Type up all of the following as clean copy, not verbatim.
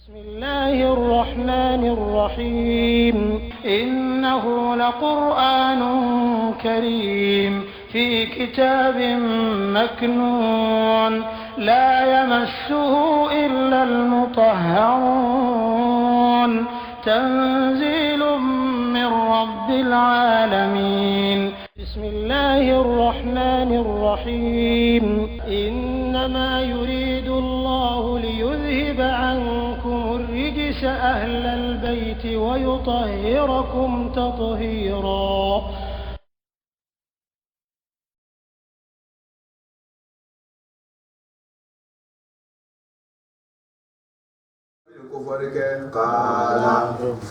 بسم الله الرحمن الرحيم إنه لقرآن كريم في كتاب مكنون لا يمسه إلا المطهرون تنزيل من رب العالمين بسم الله الرحمن الرحيم إنما يريد الله ليذهب عنكم الرجس أهل البيت ويطهركم تطهيرا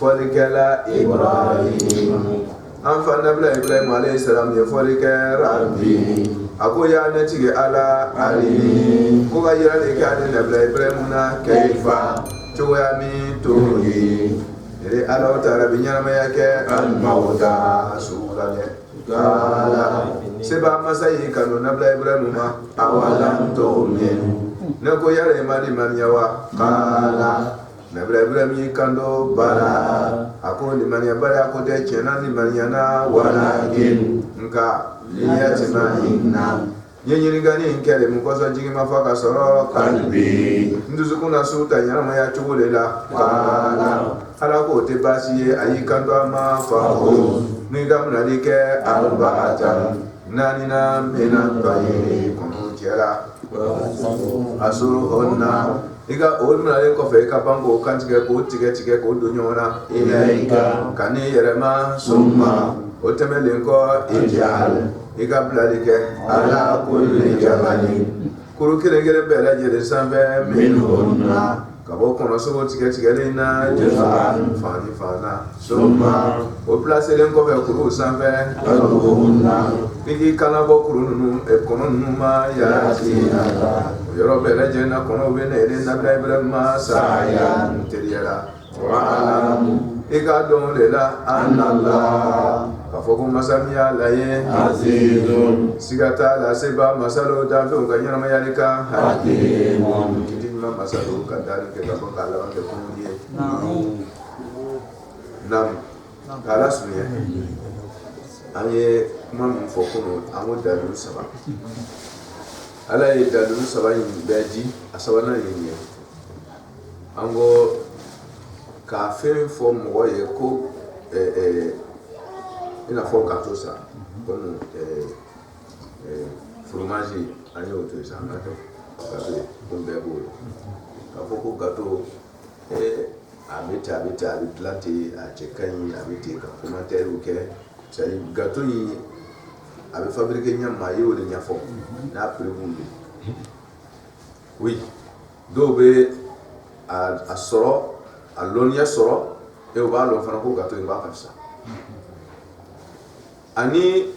فولك لا إبراهيم أنفع نبلا إبراهيم عليه السلام يفولك ربي أكو يا نتيجة على علي كوكا يرى كان نبلا إبراهيم كيف تويا مي توي على وتعالى بنيانا ما يك الموتى سورة قال سبع مسايا كانوا نبلا إبراهيم أولم تؤمن نكو يرى مالي من يوا قال nabla ibrahim kando bara ako ni manya bara ako de chena ni manya na walakin nka liyatima inna yenyini gani nkele mukosa jigi mafaka soro kalbi nduzu kuna suta nyana maya chugulela kala ala ko te basiye ayi kando ama fahu ni gamna dike arba'atan nani na mena bayi kono jera asuru honna iga olmuna le kofe ka bango kantige ko tige ko dunyona ilaika kani yerema summa otemele ko ijal iga blalike ala kulli jamali kuru kire bela jere sambe minhunna kabo kono so tige le na jefan fana summa o place le ko be kuru sambe alhunna igi kana bo kuru nunu e kono nunu ma ya tina yoro bela jena kono bene ede nabla ibrahim saya teriela wa iga don lela anallah kafoko masamia laye azizun sigata la seba masalo dafu ganyana mayalika hakimun kidima masalo kadari ke kabo kala wande kunye nam kala sunya anye kuma mfokono amo dalu saba ala ye dalu saba yin beji asabana yin ango ka fe fo mo ye ko ina fo gato sa comme fromage ani auto sa na to gato comme bebo ka fo ko gato abita planté a chekan abite ka commentaire ou que c'est gato yi avait fabriqué nyama yo le nyafo na prévu oui dobe a soro a lonia soro e o ba lo fana ko gato yi ba kafsa ani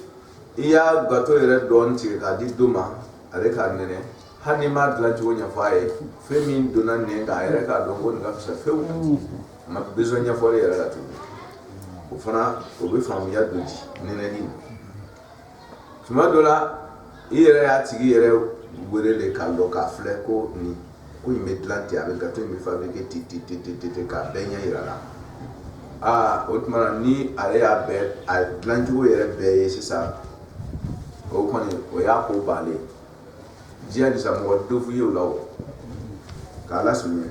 iya gato yere don ti ka di duma ale ka nene hani ma dla jo nya fae femi dona ne ga yere ka don ko nga kafsa fewu ma besoin nya fo yere la tu o fana o be famu ya doji nene ni tuma dola yere ya tigi yere wele le kallo ka fle ko ni ko yime dlanti avec gato yime fabriquer ti ka benya yira la otmara ni ale ya be a dlanti wo yere be sisa o koni o ya ko bale dia di sa mo do fu yo lawo ka la sunye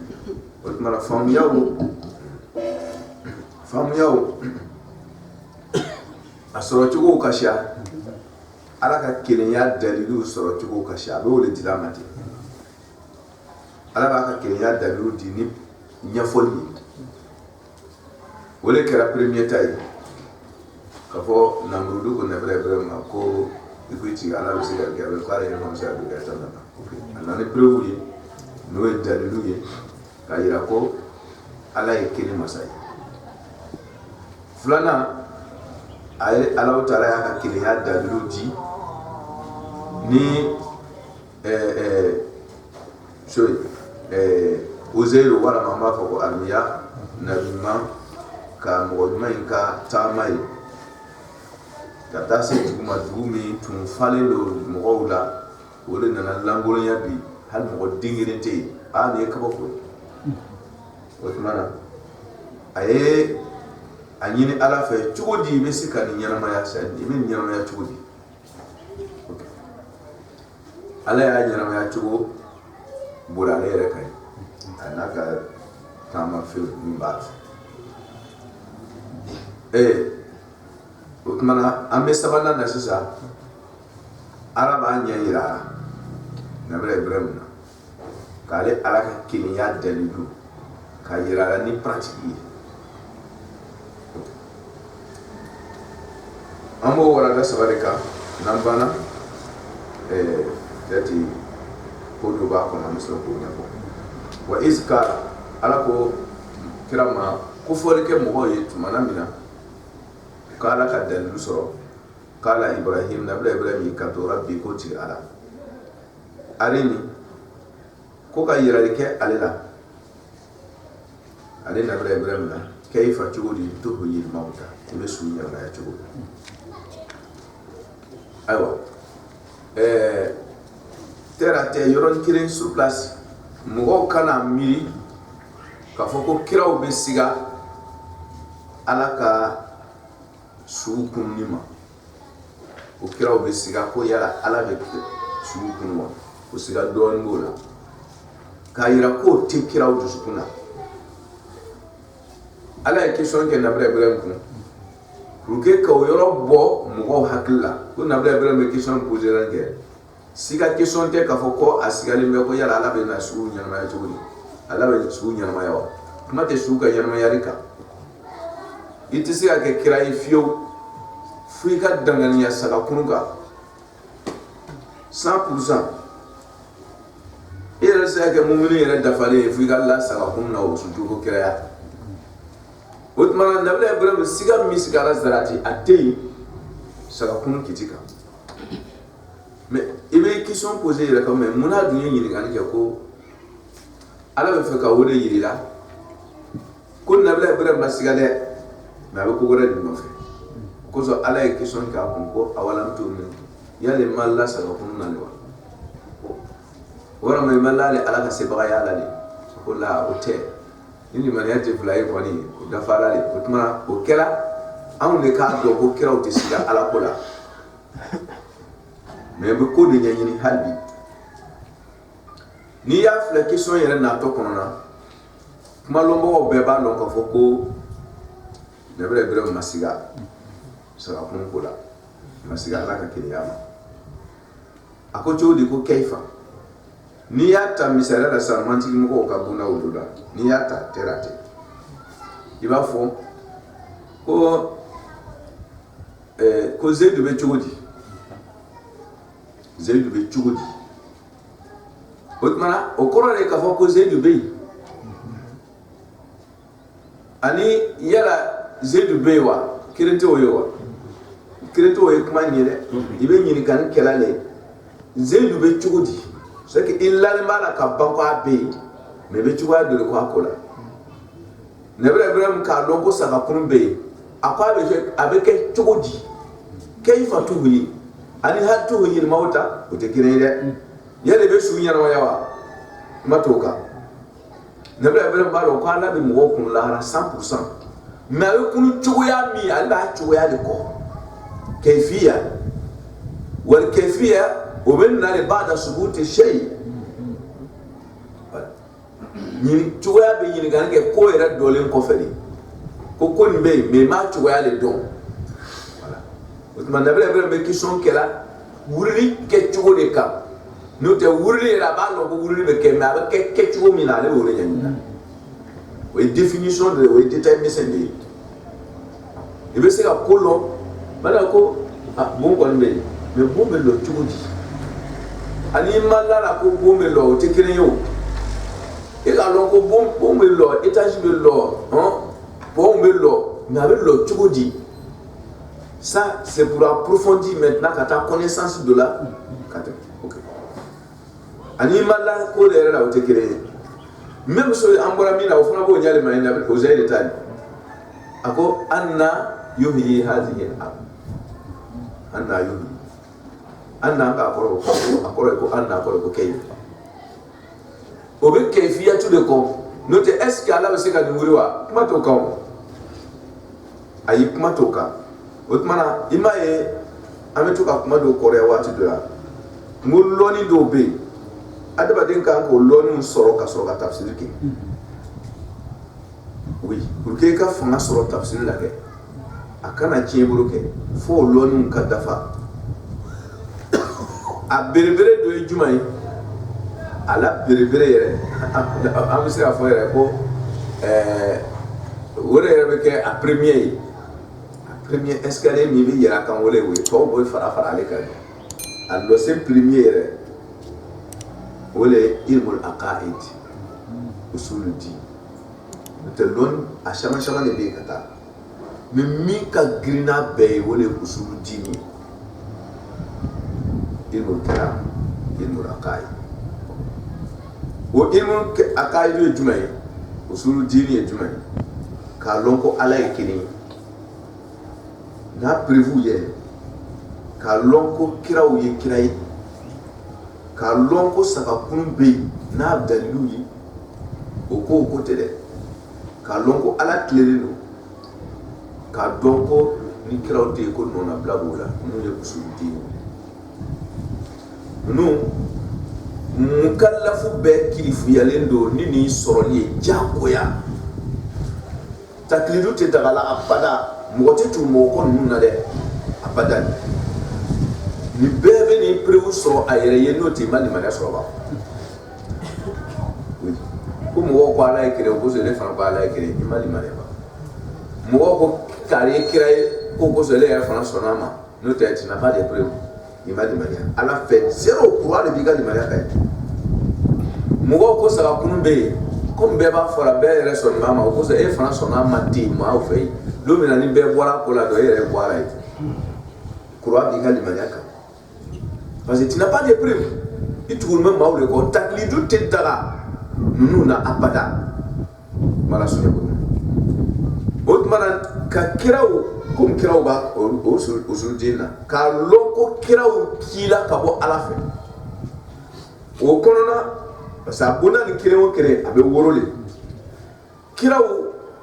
otmara fam yawo asoro chugo kasha ala ka kelenya dalilu soro chugo kasha be wole dilamati ala ba ka kelenya dalilu dini nyafoli wole kera premier taille ka fo namrudu ko ne vraiment ko ikuiti ala be se ga ga ko ala ko sa do ga tana ana ne preuve no e dalilu ye ka ira ko ala e kele masai fulana ay ala taala ya ka kelenya dalilu di ni uzairu wala mama fako almiya nabima ka mɔgɔɲuman ka taama ye ka taa se duguma dugu min tun falen do mɔgɔw la o de nana langolonya bi hali mɔgɔ den kelen tɛ yen nin ye kabako ye Otmana aye anyini ala fe chugodi be sikani nyama ya shan ibe nyama ya chugodi ala ya nyama ya chugo burale re kai anaka kama fi mbat otmana ambe sabana na sisa araba nyira na bre bremna kale ala ka kiniya dalilu ka yira ni pratique ambo wala da sabarika nambana dati ko do ba ko na muso ko nyako wa izkara ala ko kirama ko fole ke mo ye tumana mina kala ka dalilu soro kala ibrahim nabla ibrahim ka to rabbi ko ti ala arini ko ka yira ke alela alena nabla ibrahim na kayfa chugudi tuhuyi mauta tibe sunya na ya chugudi aywa terre te yoron kirin sur place mo kana miri ka foko kiraw be siga alaka sukun nima o kiraw be siga ko yala ala be sukun wa o siga don gola kayira ko te kiraw du sukuna ala ke son ke nabre ibrahim kun ruke ko yoro bo mo hakilla ko nabre ibrahim ke son poser ke siga question te ka foko asigali me ko yala ala be na su nyama ya tuguni ala be su nyama ya wa kuma te su ga nyama ya rika itisi ke kirai fiyo fuika dangani ya sala kunuga 100% ira sa ke mu'mini ira dafale fuika la sala kunna o su ko kiraya otmana nabla ibrahim siga misigara zarati atei sala kunu kitika mais ibe question posée là quand même mona dunya yiri kan ke ko ala be fe ka wole yiri la ko nabla ibrahim masigale na be ko wora di no fe ko so ala e question ka ko awalam to min yale malla sa ko na le wora may malla le ala ka se ba ya ala le ko la hotel ni man yati fulay ko ni da fala le ko tuma o kela an le ka do ko kira o te siga ala ko la mais be ko de nyanyini halbi ni ya fla question yere na to kono na kuma lombo be ba lon ko foko de bre masiga sara kun ko la masiga la ka kiyama ako jodi ko kaifa ni ya ta misala da sarmanti mo ka buna wududa ni ya ta terate iba fo ko zedu be jodi Zaidu be chugudi otmana okorore ka foko Zaidu be ani yala Zaidu be wa kirente oyowa kirente oy kuma nyere ibe nyini kan kelale Zaidu be chugudi sake illa mala ka banko abe me be chugwa de ko akola nebra ibrahim ka longo saka kurumbe akwa be abeke chugudi kayfa tuhi ani hatu yil mauta utekirede yale be su nyarwa yawa matoka nabla ibrahim baro ko ala be mo kun la 100% ma yakunu chuya mi ala chuya de ko kayfiya wal kayfiya وبننا لبعد ثبوت الشيء ni chuya be ni gange ko era dole ko feli ko kon be me ma chuya le don man dabere be question kela wurli ke chugo de ka no te wurli la ba no wurli be ke ma ke chugo mi na le wure nyanda we definition de we détermination de e be se ka kolo bala ko bon ko be me bon be lo chugo di ani mala la ko bon be lo te kire yo e ka lo ko bon be lo étage be lo bon be lo na be lo chugo di. Ça, c'est pour approfondir maintenant ta connaissance de la ok. Animal là, ko le la ote kire. Même so ambora mina ofuna bo nyale maina ko zaire tani. Ako anna yuhyi hadhihi al-ard. Anna yuhyi. Anna ka akoro ko anna akoro ko kayf. Obe kayfiyatu de ko Note est-ce que Allah va se ka dunguriwa kuma to kan ayi kuma to kan o tumana imaye ametu ka kuma do kore wati do ya nguloni do be adaba den kan ko loni soro ka tafsir ki oui pour que ka fanga soro tafsir la ke akana tieburu ke fo loni ka dafa a berebere do e jumai ala berebere yere amisi afo yere ko wore yere be ke a premier escalier mi bi yera kan wole we to boy fara ale kan allo c'est premier yere wole ilmul aqaid usul din te lon a chama ne be kata mais mi ka grina be wole usul din ilmul kalam ilmul aqaid wo ilmul aqaid yo jumay usul din ye jumay ka lon ko ala e kini na prévu ye ka lon ko kiraw ye kiray ka lon ko saka kun be na dalilu yi o ko tede ka lon ko ala tlelelo ka don ko ni kiraw te ko nona blabola no ye kusuti no mukallafu be kilifu yalendo nini soroli jakoya taklidu te dagala apada mɔgɔ tu mɔgɔ ninnu na dɛ abadan ni bɛɛ bɛ ni prévu sɔrɔ a yɛrɛ ye n'o tɛ ma limaniya sɔrɔ ba ko mɔgɔw ko ala ye kelen o kosɔn ne fana ko ala ye kelen i ma limaniya ba mɔgɔw ko k'ale ye kira ye ko kosɔn ne yɛrɛ fana sɔnna a ma n'o tɛ tu n'as pas de prévu i ma limaniya ala fɛ zéro courant de b'i ka limaniya ka ye mɔgɔw ko saga kunun bɛ yen komi bɛɛ b'a fɔra bɛɛ yɛrɛ sɔnna a ma o kosɔn e fana sɔnna a ma ten maaw fɛ yen lumina ni bɛɛ bɔra ko la dɔ e yɛrɛ bɔra ye courant b'i ka limaniya kan parce que tu n'as pas de preuve i tuguni bɛ maaw de kɔ taklidu tɛ daga ninnu na abada mala sunjɛ ko o tuma na ka kiraw komi kiraw b'a o usuluden na k'a lɔn ko kiraw kila ka bɔ ala fɛ o kɔnɔna parce que a bonna ni kelen o kelen a bɛ woro le kiraw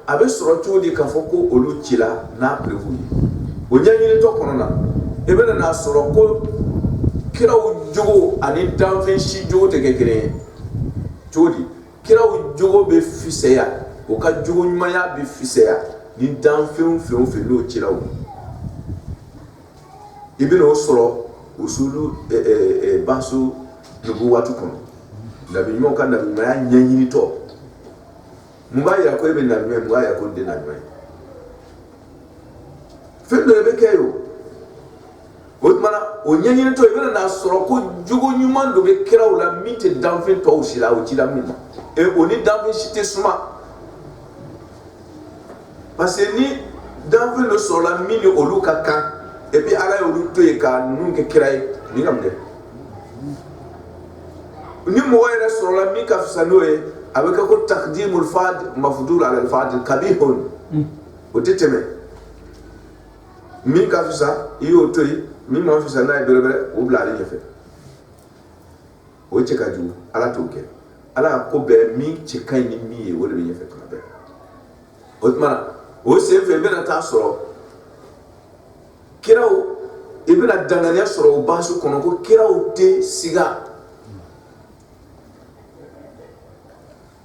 a bɛ sɔrɔ cogo di k'a fɔ ko olu ci la n'a prévu ye o ɲɛɲinitɔ kɔnɔ na i bɛ na sɔrɔ ko kiraw jogo ani danfɛn si jogo tɛ kɛ kelen ye cogo di kiraw jogo bɛ fisɛya o ka jogo ɲumanya bɛ fisɛya ni danfɛn fɛn o fɛn n'o cira o i bɛ n'o sɔrɔ usulu basu nubuwatu kɔnɔ nabi ɲumanw ka nabi ɲumanya ɲɛɲinitɔ mun b'a yira ko e bɛ nabi ɲuman ye mun b'a yira ko n tɛ nabi ɲuman ye fɛn dɔ bɛ kɛ ye o tuma na o ɲɛɲinitɔ i bɛ na sɔrɔ ko jogo ɲuman dɔ bɛ kiraw la min tɛ danfɛn tɔw si la o cira min ma o ni danfɛn si tɛ suma parce que ni danfɛn dɔ sɔrɔla min ni olu ka kan et puis ala ye olu to yen ka ninnu kɛ kira ye nin ka mun kɛ ni mɔgɔ yɛrɛ sɔrɔla min ka fisa n'o ye a bɛ kɛ ko takdimul fad mafdul ala al-fadil kabihun o tɛ tɛmɛ min ka fisa i y'o to yen min ma fisa n'a ye bɛrɛbɛrɛ o bila ale ɲɛfɛ o cɛ ka jugu ala t'o kɛ ala ka ko bɛɛ min cɛ ka ɲi ni min ye o de bɛ ɲɛfɛ tuma bɛɛ o tuma na o sen fɛ i bɛna taa sɔrɔ kiraw i bɛna danganiya sɔrɔ o baasu kɔnɔ ko kiraw tɛ siga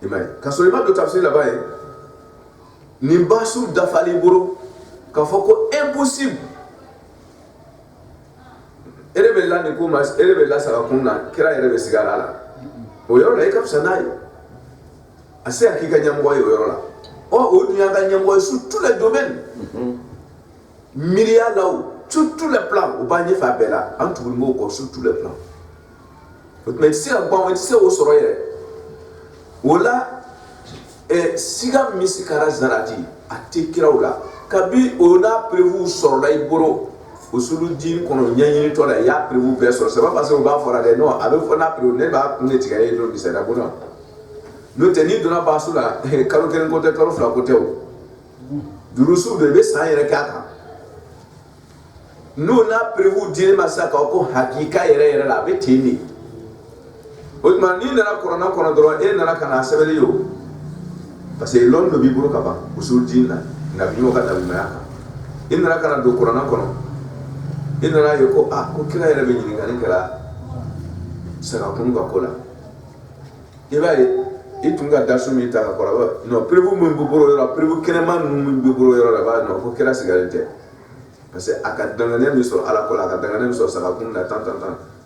i m'a ye ka sɔrɔ i ma don tafsir laban ye nin baasu dafali bolo k'a fɔ ko impossible e de bɛ la nin ko ma e de bɛ la saga kun na kira yɛrɛ bɛ sigi a la o yɔrɔ la i ka fisa n'a ye a se ka k'i ka ɲɛmɔgɔ ye o yɔrɔ la o dun y'an ka ɲɛmɔgɔ ye sur tous les domaines miiriya la o sur tous les plans o b'an ɲɛfɛ a bɛɛ la an tuguni b'o kɔ sur tous les plans o tuma i tɛ se ka ban o i tɛ se k'o sɔrɔ yɛrɛ o la siga min sigara zarati a tɛ kiraw la kabi o n'a prévu sɔrɔla i bolo usulu din kɔnɔ ɲɛɲinitɔ la i y'a prévu bɛɛ sɔrɔ c'est pas parce que o b'a fɔra dɛ non a bɛ fɔ n'a prévu ne b'a kun de tigɛ e n'o disɛra ko non n'o tɛ n'i donna baasu la kalo kelen ko tɛ kalo fila ko tɛ o durusu de i bɛ san yɛrɛ k'a kan n'o n'a prévu di ma sisan k'aw ko hakika yɛrɛ yɛrɛ la a bɛ ten de o tuma n'i nana kuranna kɔnɔ dɔrɔn e nana ka na sɛbɛnni ye o parce que l'homme de bibro kaba usul dinna nabi mo kata bimaka inna kana do qur'ana kono inna yoko ko kira yere be nyini ngani kala saka kunga kola ibaye itunga dasu mi ta ko rawa no prevu mun bibro yoro prevu keneman mun bibro yoro ba no ko kira sigarete parce que aka dangane mi so ala kola aka dangane mi so saka kunga tan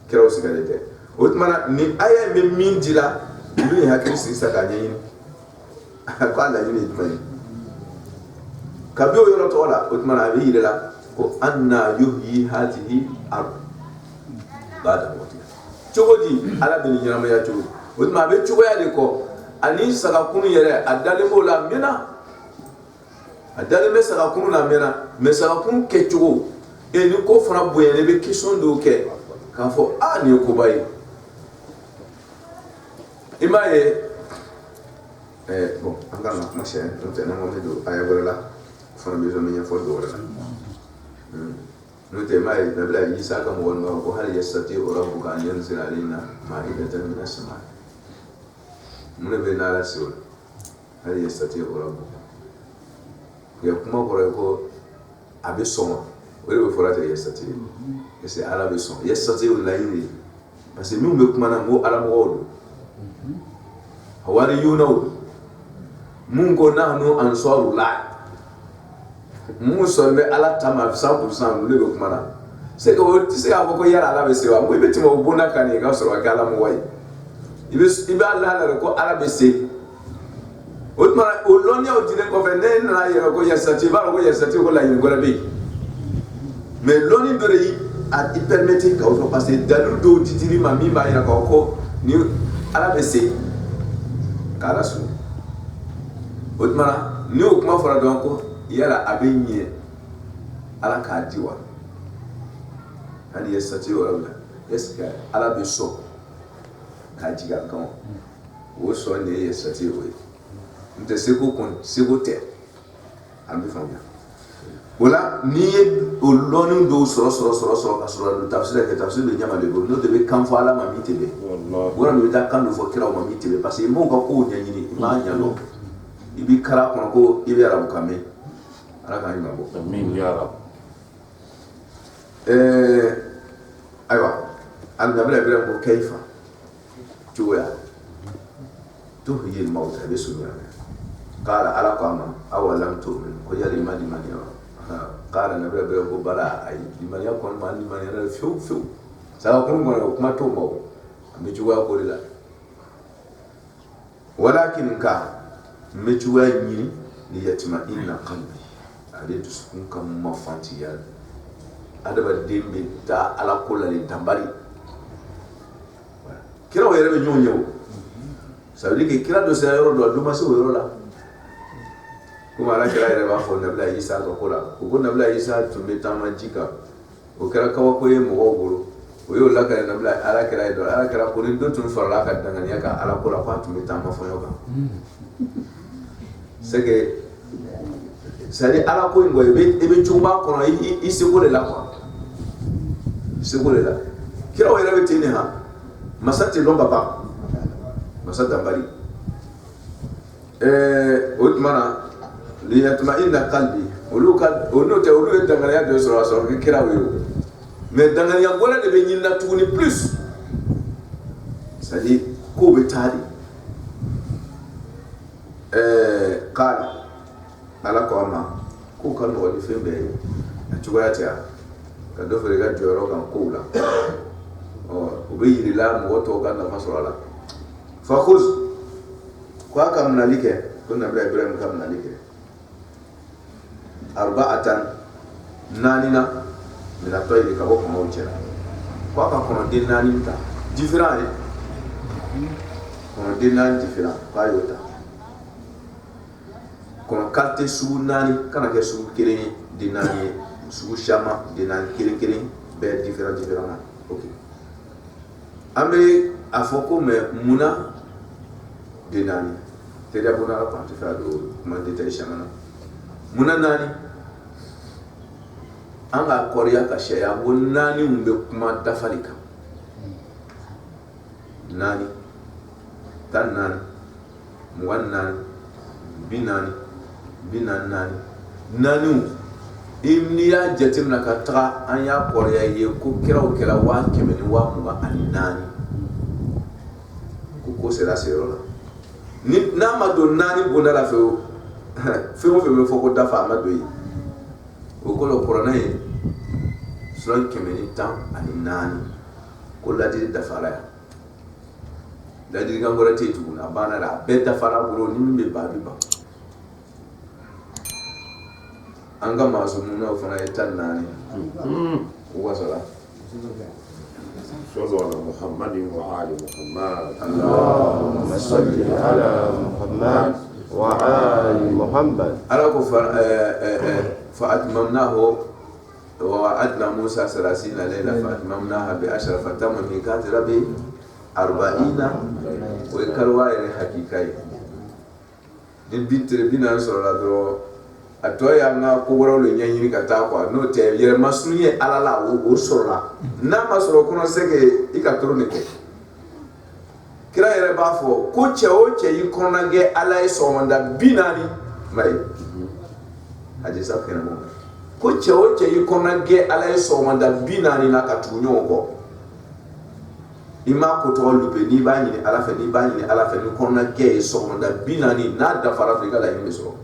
kira o sigarete otmana ni aya me min dila ni hakiri saka nyin ko Allah yini dmay kabio yoro to wala utmana bi yidela ko anna yuhyi hadhihi ard bada moti chogodi ala bin nyama ya chugo utma be chugo ya de ko ani saka kunu yere adale mo la mena adale me saka kunu la mena me saka kunu ke chugo e ni ko fara boyene be kison do ke ka fo ani ko bayi imaye bon encore la machine donc on a do aya wala fana besoin de info do wala nous te mai na bla isa ka mo wonga ko hal yastati rabbuka an yanzila alaina ma'idatan min as-sama mun be na la sul hal yastati rabbuka ya kuma ko abe soma wala be forata yastati et c'est ala be son yastati wallahi parce que nous me kuma na mo ala mo wodo hawari yuno mungo nahnu ansarullah mun sombe ala tama 100% le ko mana c'est que c'est avo ko yara ala be sewa mo ibeti mo bona kan e ga so wa kala mo way ibe ala la ko ala be se otma o lonya o dine ko fe ne na yero ko yasati ba ko yasati ko la yin ko la be mais loni dore yi a permettre ka o passer dalu do titiri mami ba ira ko ni ala be se kala su otma ni o kuma fara don ko yala abenye ala ka diwa hali yasati wala eska ala be so ka jiga kan o so ne yasati we nte seko kon seko te ambi fanya wala ni o lonu do so ka so do tafsir be nyama le go no debe kan fo ala mami tebe wala no da kan do fo kira o mami tebe parce que mo ka ko nyanyini ma nyalo ibi kara kon ko ibi arabu kame ala ni mabo amin ya rab aywa al nabila bila ko kayfa tuya tuhyi al maut bisunya qala ala qama awalam tu'min ko yali mani ya qala nabila bila ko bala ay liman yakon man liman ya fiu sa ko mo kuma to mo mi tuwa ko dila walakin ka mi tuwa ni li yatima inna qalbi ale dusukun ka mafantiya adamaden bɛ taa ala ko la le danbari kiraw yɛrɛ bɛ ɲɔgɔn ye o ça veut dire que kira dɔ sera yɔrɔ dɔ a dɔ ma se o yɔrɔ la komi ala kira yɛrɛ b'a fɔ nabila isa ka ko la o ko nabila isa tun bɛ taama ji kan o kɛra kabako ye mɔgɔw bolo o y'o lakari nabila ala kira ye dɔrɔn ala kira ko ni dɔ tun farala a ka danganiya kan ala ko la k'a tun bɛ taama fɔɲɔ kan c'est que c'est-à-dire ala ko ngo ebe chuba kono I seko le la quoi seko le la kira wera be tene ha masate lo baba masata bari otmana li yatma inna qalbi uluka onote ulu dangania de so so kira weyo mais dangania gola de be nyinna tuni plus c'est-à-dire ko be tali qala ala ko ama ko kan do ni fembe na chugata ka do fere ga joro kan ko la o be yiri la mo to kan na masala fa khuz ko aka mnalike kunna ibrahim kam mnalike arba'atan nanina min atoy ka ko mo chera ko aka ko din nani ta different ko din nani different ka yota kono karte sugu nani kana ke sugu kelen de nani sugu shama de nani kelen be different ok ambe afoko me muna de nani te da bona la partie fa do ma de tele shama muna nani anga korea ka sheya won nani umbe kuma dafalika nani tan nani muwan nani binani nanu imniya jatim na katra an ya korya ye ko kira wa kemeni wa mu ani nani ko sera sero ni na ma do nani bona la feo feo fo ko dafa ma do yi o ko lo korona yi so kemeni tam ani nani ko la di dafa la la di ngora tetu na bana la be dafa la buro ni mbe ba anga mazumuna ufana yetanani wasala صلوا على محمد وآل محمد اللهم صل على محمد وآل محمد أراكم فأتممناه ووعدنا موسى 30 ليلة فأتممناها ب10 فتم ميقات ربي 40 ويكروا حقيقي din bintre binan so la do atoya nga ko woro le nyanyini kata kwa no te yere masuye alala o sorla na masoro kono sege ikatrunike kira yere bafo ko che o che yikona ge alai so manda binani mai haje sa kena mo ko che o che yikona ge alai so manda binani na katunyo ko ima ko to lupe ni bani ala fe ni kona ge so manda binani na da fara afrika la yimiso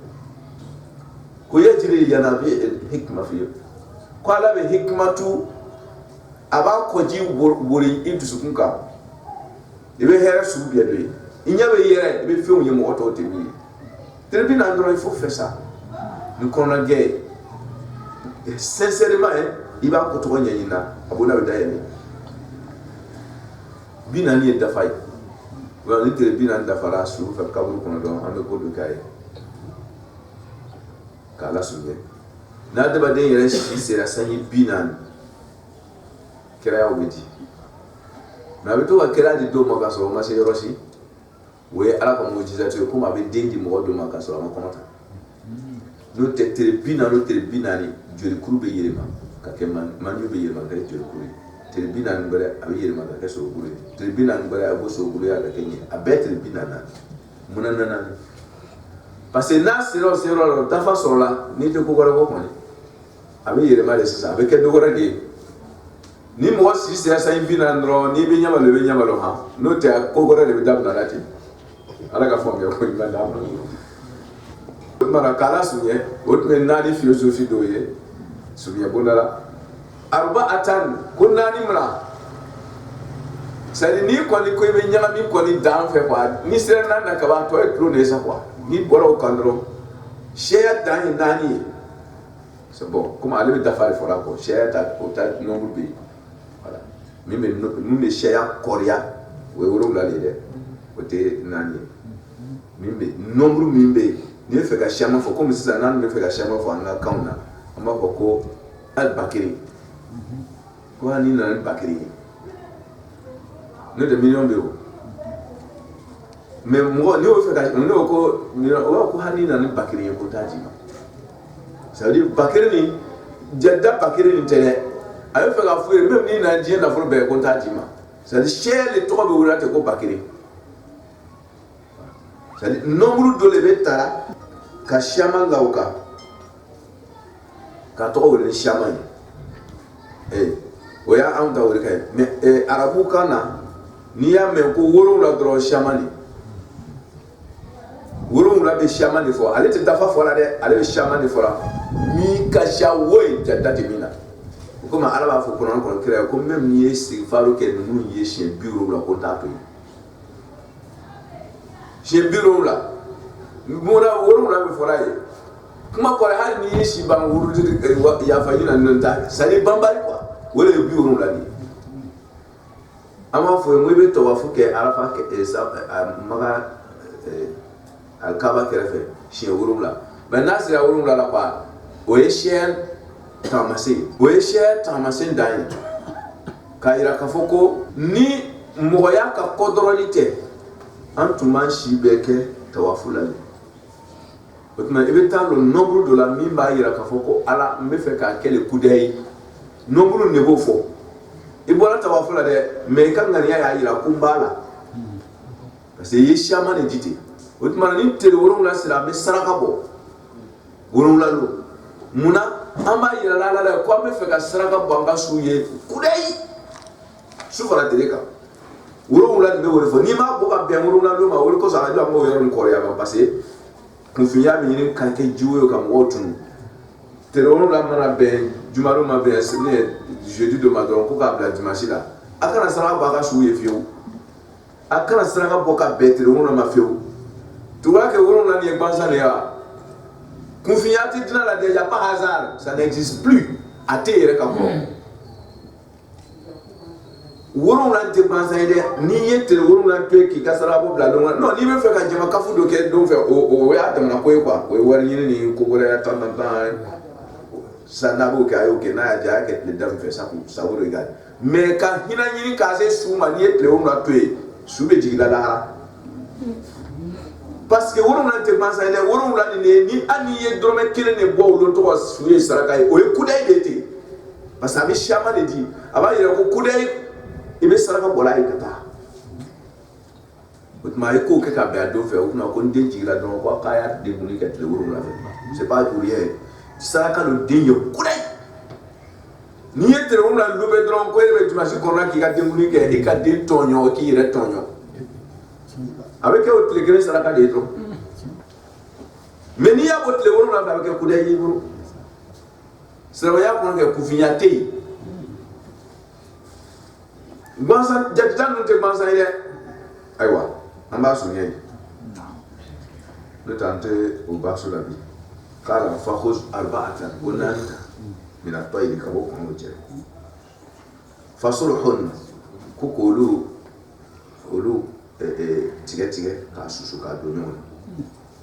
ko yajiri yana bi hikma fi ko ala be hikmatu aba ko ji wori into sukunka ibe here su bi ado inya be yere ibe fe onye mo oto temi trebi na ndro ifo fesa ni kona ge sincèrement iba ko to nya yina abuna be dayani binani da fay wa ni trebi na da fara su fa kaburu kono do ambe ko do kai kala sunye na da ba den yere shi sera sanyi binan kira ya wudi na beto wa kira di do maka so ma se yoroshi we ala ko mujiza to ko ma be dengi mo do maka so ma komata no te binani jori kurube yirema ka ke man yu be yirema ka jori kuri tere binan bare abi yirema ka ke so kuri tere binan bare abo so kuri ya ka kenye abetre binana munana parce que na sero dafa sorola ni te ko gore ko koni abi yere male sisa abi ke do gore de ni mo si se sa imbina ndro ni be nyama lo ha no te ko gore de dab na lati ala ka fo nge ko imba dab mara kala sunye otme na di philosophie do ye sunya bonala arba'atan kunna nimra sadi ni ko ni ko be nyama mi ko ni dan fe kwa ni sere na ka ba to e pro ne sa kwa ni boro kandro sheya dani nani c'est bon comme aller dafa fora ko sheya ta ko ta nombre bi voilà mimbe sheya korea we woro la de ko te nani mimbe nombre mimbe ni fe ka shama fo comme ça nan me fe ka shama fo anga kauna ama ko al bakiri ko ani na al bakiri ne de million de mais moi ni o fait ka ni o ko hani na ni bakiri ko taji ma ça veut dire bakiri ni jadda bakiri ni tele ayo fait ka fuire même ni na dien na furo be ko taji ma ça veut dire cher le to be wura te ko bakiri ça veut dire nombre de le betara ka shama ngauka ka to wure shama oya am da wure kai mais arabu kana ni ya me ko woro la dro shama ni woro la be shama ni fo ale te dafa fo la de ale be shama ni fo la mi ka sha woy jadati mina ko ma ala ba fo ko non ko kire ko même ni esi faro ke nu ye chien bureau la ko ta to chien bureau la mo na woro la be fo la ye kuma ko ha ni esi ban wuru ya fa yina non ta sali bambari quoi wala bureau la ni ama fo mo be to wa fo ke arafa ke sa maga alkaba kerefe chien wurumla ben nasira wurumla la kwa oye chien tamase ndani kaira kafoko ni moya ka kodrolite antuma shibeke tawafula otuma ebeta le nombre de la mimba ira kafoko ala mefe ka kele kudai nombre ne bofo ibola tawafula de me kan ngani ya ira kumbala parce que yeshama ne dite o tuma ni tere wolonwula sira an bɛ saraka bɔ wolonwula lo munna an b'a yira la la ko an bɛ fɛ ka saraka bɔ an ka su ye kudayi su fara tere kan wolonwula nin bɛ wele fɔ n'i m'a bɔ ka bɛn wolonwula lo ma o de kosɔn a b'o yɔrɔ nin kɔrɔya ma parce que kunfinya bɛ ɲini ka kɛ jiwo ye ka mɔgɔw tunu tere wolonwula mana bɛn jumalo ma bɛn jeudi dɔ ma dɔrɔn ko k'a bila dimanche la a kana saraka bɔ a ka su ye fiyewu a kana saraka bɔ ka bɛn tere wolonwula ma fiyewu tuba kɛ wolonwula nin ye gansan de ye wa kunfinya tɛ diinɛ la déjà pas hasard ça n'existe plus a tɛ yɛrɛ ka kɔrɔ wolonwula tɛ gansan ye dɛ n'i ye tere wolonwula to yen k'i ka saraka bɔ bila don kɔnɔ non n'i bɛ fɛ ka jama kafu dɔ kɛ don fɛ o y'a damana ko ye quoi o ye wari ɲini ni ko wɛrɛ tan sisan n'a b'o kɛ a y'o kɛ n'a y'a diya a y'a kɛ tile da min fɛ ça vous regarde mais ka hinɛ ɲini k'a se su ma n'i ye tile wolonwula to yen su bɛ jigin la lahara parce que wolonwula tɛ gansan ye dɛ wolonwula nin de ni hali n'i ye dɔrɔmɛ kelen de bɔ olu tɔgɔ su ye saraka ye o ye kudayi de ten parce que a bɛ siama de di a b'a yira ko kudayi i bɛ saraka bɔla a ye ka taa o tuma a ye kow kɛ ka bɛn a don fɛ o tuma ko n den jigila dɔrɔn ko k'a y'a denkuli kɛ tile wolonwula fɛ c'est pas pour rien saraka lo den ye kudayi n'i ye tile wolonwula lu bɛ dɔrɔn ko e bɛ dimanche kɔnɔna k'i ka denkuli kɛ i ka den tɔɲɔ k'i yɛrɛ tɔɲɔ a bɛ kɛ o tile kelen saraka de ye dɔrɔn mais n'i y'a bɔ tile wolonwula fɛ a bɛ kɛ kudayi y'i bolo silamɛya kɔnɔ kɛ kunfinya tɛ yen gansan jatita ninnu tɛ gansan ye dɛ ayiwa an b'a suɲɛ yen ne ta an tɛ o basu la bi k'a la fakhuz arba'atan ko naani ta mina tɔyi ka bɔ kɔnɔw cɛ fasulhun ko k'olu tigɛ k'a susu k'a don ɲɔgɔn na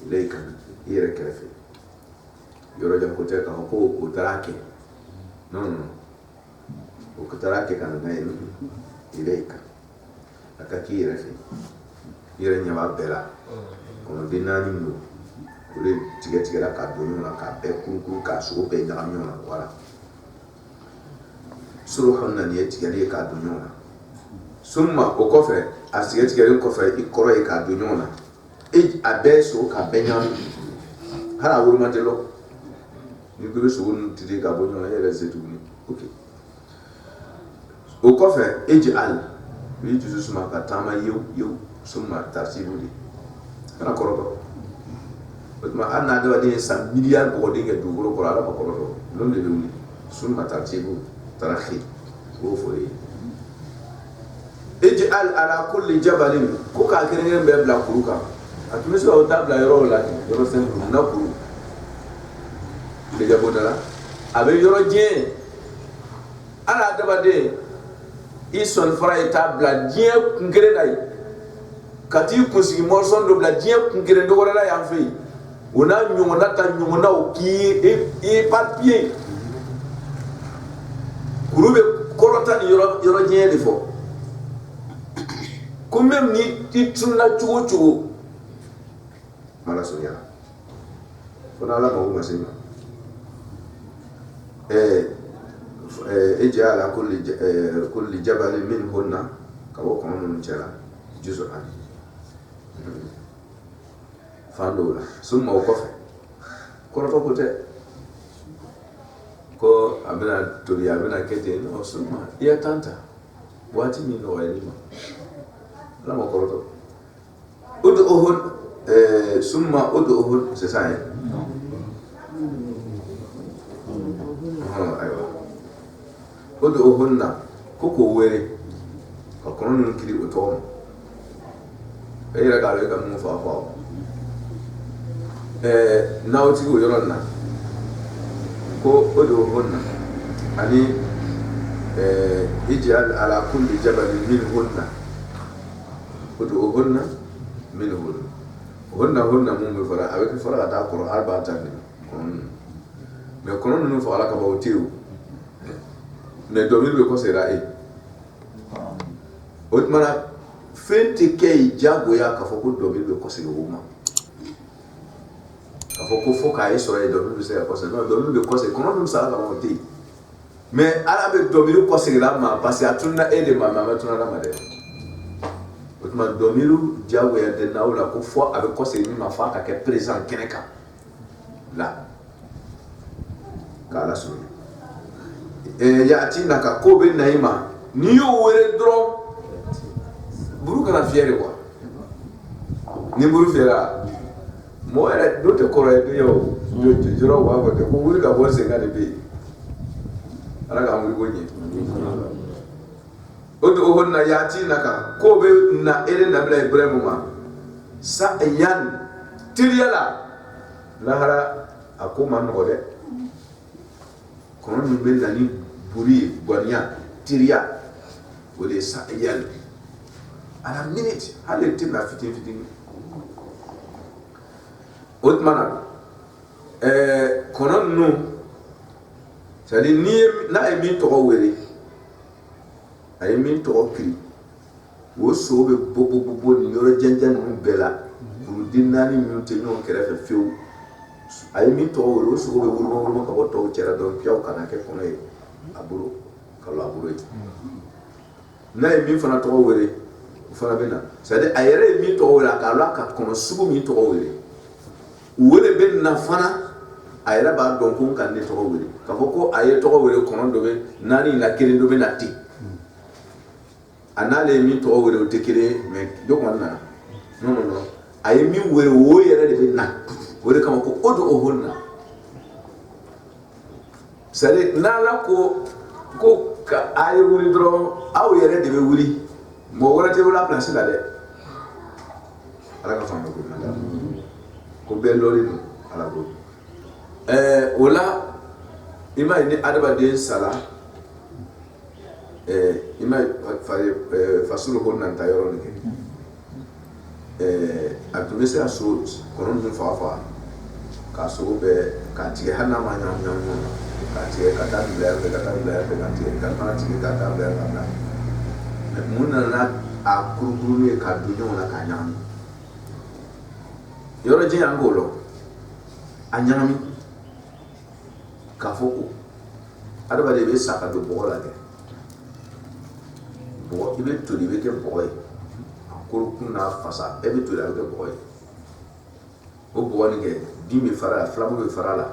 ilayka i yɛrɛ kɛrɛfɛ yɔrɔ jan ko tɛ k'a fɔ ko o taara kɛ non o taara kɛ ka na n'a ye ilayka a ka k'i yɛrɛ fɛ i yɛrɛ ɲɛ b'a bɛɛ la kɔnɔden naani min don o de tigɛla k'a don ɲɔgɔn na k'a bɛɛ kurukuru k'a sogo bɛɛ ɲagami ɲɔgɔn na voilà sulhun na nin ye tigɛli ye k'a don ɲɔgɔn na summa o kɔfɛ a tigɛlen kɔfɛ i kɔrɔ ye k'a don ɲɔgɔn na a bɛɛ sogo k'a bɛɛ ɲagami hali a woloma tɛ lɔ ni ko i bɛ sogo ninnu tigi k'a bɔ ɲɔgɔn na i yɛrɛ se tuguni ok o kɔfɛ ij'al i b'i dusu suma ka taama yewu summa tartibu de kana kɔrɔtɔ o tuma hali n'a adamaden ye san miliyari bɔgɔden kɛ dugukolo kɔrɔ ala ma kɔrɔtɔ n'olu de bɛ wuli summa tartibu tarakhi o b'o fɔ e ye ij'al ala kulli jabalin ko k'a kelen-kelen bɛɛ bila kuru kan a tun bɛ se ka o ta bila yɔrɔ la yɔrɔ simple na kuru déjà bɔ da la a bɛ yɔrɔ diɲɛ hali adamaden i sɔnni fara ye t'a bila diɲɛ kun kelen na yen ka t'i kunsigi mɔsɔn dɔ bila diɲɛ kun kelen dɔ wɛrɛ la yan fɛ yen o n'a ɲɔgɔnna ta ɲɔgɔnnaw k'i ye papiye kuru bɛ kɔrɔta ni yɔrɔ diɲɛ de fɔ ko même ni i tununa cogo o cogo mala sɔnniya fo n'ala mago ma se ma ij'al ala kulli jabalin minhunna ka bɔ kɔnɔ ninnu cɛ la juz'an fan dɔw la summa o kɔfɛ kɔrɔtɔ ko tɛ ko a bɛna tobi a bɛna kɛ ten non summa i ya tan ta waati min nɔgɔyali ma ala ma kɔrɔtɔ ud'uhun summa ud'uhun c'est ça hein ayiwa ud'uhunna ko k'o wele ka kɔnɔ ninnu kiri o tɔgɔ ma e yɛrɛ k'a dɔn e ka mun fɔ a fɔ aw n'aw tigi o yɔrɔ nin na ko ud'uhunna ani ij'al ala kulli jabalin minhunna ud'uhunna minhunna hunna mun bɛ fɔra a bɛ fɔra ka taa kɔrɔ arba'atan de mais kɔnɔ ninnu fagala ka ban o tɛ yen mais dɔnkili bɛ kɔsegin e o tuma na fɛn tɛ kɛ yen diyagoya k'a fɔ ko dɔnkili bɛ kɔsegin o ma k'a fɔ ko fo k'a ye sɔrɔ yen dɔnkili bɛ se ka kɔsegin non dɔnkili bɛ kɔsegin kɔnɔ ninnu sara ka ban o tɛ yen mais ala bɛ dɔnkili kɔsegin la ma parce que a tununa e de ma mais a ma tununa ma dɛ o tuma dɔmiru diyagoya tɛ n'aw la ko fɔ a bɛ kɔsegin min ma fɔ a ka kɛ président kɛnɛ kan la k'ala sɔrɔ yaati na ka ko bɛ na i ma n'i y'o wele dɔrɔn buru kana fiyɛ de quoi ni buru fiyɛra mɔgɔ yɛrɛ dɔ tɛ kɔrɔ ye bi o jɔyɔrɔ b'a fɔ ten ko wuli ka bɔ sen kan de bɛ yen ala k'an wuli ko ɲɛ o de o na yaati na kan ko bɛ na ele nabila Ibrahim ma sa yan teliya la lahara a ko ma nɔgɔ dɛ kɔnɔ min bɛ na ni buri ye ganiya teliya o de ye sa yan à la minute hali tɛ na fitini fitini o tuma na kɔnɔ ninnu c'est à dire n'a ye min tɔgɔ wele a ye min tɔgɔ kiri o so bɛ bɔ nin yɔrɔ jɛnjɛn ninnu bɛɛ la kuruden naani minnu tɛ ɲɔgɔn kɛrɛfɛ fiyewu a ye min tɔgɔ wele o sogo bɛ wuluma ka bɔ tɔw cɛla dɔrɔn piyaw kana kɛ kɔnɔ ye a bolo ka lɔ a bolo ye n'a ye min fana tɔgɔ wele o fana bɛ na c'est à dire a yɛrɛ ye min tɔgɔ wele a k'a lɔ a ka kɔnɔ sugu min tɔgɔ wele wele bɛ na fana a yɛrɛ b'a dɔn ko n ka ne tɔgɔ wele k'a fɔ ko a ye tɔgɔ wele kɔnɔ dɔ bɛ naani la kelen dɔ bɛ na ten a n'ale ye min tɔgɔ wele o tɛ kelen ye mais dɔ kɔni nana non a ye min wele o yɛrɛ de bɛ na o de kama ko o de o hɔn na c'est à dire n'ala ko ka a ye wuli dɔrɔn aw yɛrɛ de bɛ wuli mɔgɔ wɛrɛ tɛ wuli a place la dɛ ala ka faamuya ko ɲuman ko bɛɛ lɔri don ala bolo o la i m'a ye ni adamaden sala i m'a ye fasolo ko nanta yɔrɔ nin kɛ a tun bɛ se ka so kɔnɔ ninnu faga k'a sogo bɛɛ k'a tigɛ hali n'a ma ɲagami ɲɔgɔn na k'a tigɛ ka taa bila yan fɛ ka taa bila yan fɛ k'a tigɛ ka fana tigɛ ka taa bila yan ka bila mais mun nana a kurukuru ye k'a don ɲɔgɔn na k'a ɲagami yɔrɔ jɛ an k'o lɔ a ɲagami k'a fɔ ko adamaden bɛ sa ka don bɔgɔ la dɛ bɔgɔ i bɛ toli i bɛ kɛ bɔgɔ ye a korokun n'a fasa e bɛ toli a bɛ kɛ bɔgɔ ye o bɔgɔ nin kɛ bin bɛ fara la filamu bɛ fara la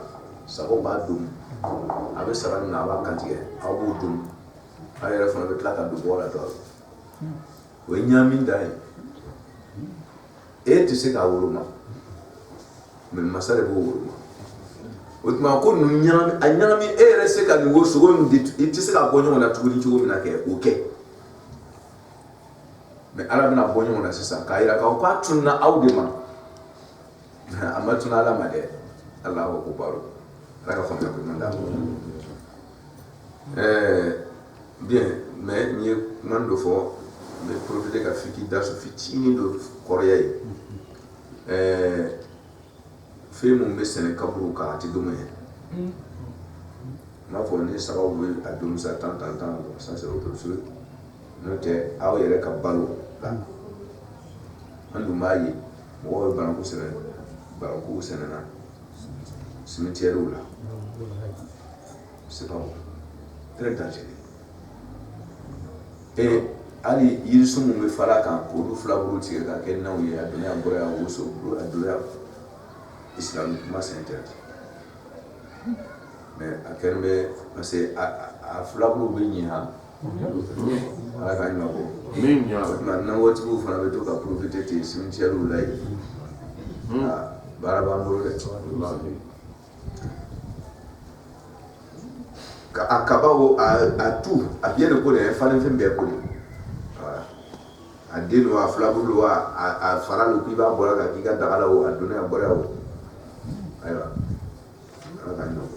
sago b'a dun a bɛ saga nin na a b'a kantigɛ aw b'o dun aw yɛrɛ fana bɛ tila ka don bɔgɔ la dɔrɔn o ye ɲagami dan ye e tɛ se k'a woloma mais masa de b'o woloma o tuma ko ninnu ɲagami a ɲagami e yɛrɛ se ka nin sogo nin i tɛ se ka bɔ ɲɔgɔn na tuguni cogo min na kɛ o kɛ mais ala bɛna bɔ ɲɔgɔn na sisan k'a yira k'aw k'a tununa aw de ma a ma tuna ala ma dɛ ala ko baro ala ka faamuya ko ɲuman d'a ma bien mais n ye kuma dɔ fɔ n bɛ profiter ka da so fitinin dɔ kɔrɔya ye fɛn mun bɛ sɛnɛ kaburu kan a tɛ domo ye n b'a fɔ ni sagaw bɛ a domo sa tan ça c'est autre chose n'o tɛ aw yɛrɛ ka balo la an dun b'a ye mɔgɔw bɛ bananku sɛnɛ bananku sɛnɛna cimetières la c'est pas bon très dangereux et hali yirisun mun bɛ fara kan k'olu filaburu tigɛ ka kɛ nanw ye a donna yan bɔra yan woso a donna yan islamiquement c'est interdit mais a kɛlen bɛ parce que a filaburu bɛ ɲɛ han ala k'a ɲuman bɔ o tuma nangotigiw fana bɛ to ka profiter ten cimetières la yen baara b'an bolo dɛ a kabaw a tu a biyɛn de ko de ye falenfɛn bɛɛ ko de a den wa a filaburu wa a fara lo k'i b'a bɔra kan k'i ka daga la o a donna yan bɔra yan o ayiwa ala k'a ɲuman bɔ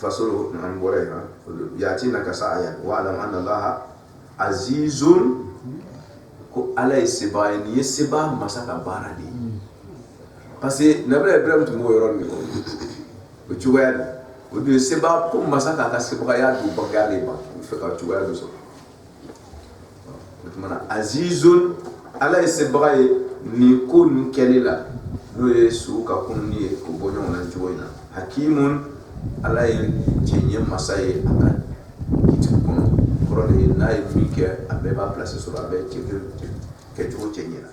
fasolo an bɔra yen yaati na ka sa aya wa alam anna allaha azizun ko ala ye seba ye nin ye seba masa ka baara de ye parce que nabila ibrahim tun b'o yɔrɔ min o cogoya de o de ye seba ko masa k'a ka sebagaya don bagaya de ma o fɛ ka cogoya dɔ sɔrɔ o tuma na azizun ala ye sebaga ye nin ko nin kɛli la n'o ye sugu ka kununi ye k'o bɔ ɲɔgɔn na cogo in na hakimun ala ye cɛɲɛ masa ye a ka kiti kɔnɔ kɔrɔ de ye n'a ye min kɛ a bɛɛ b'a place sɔrɔ a bɛ kɛcogo cɛ ɲɛ na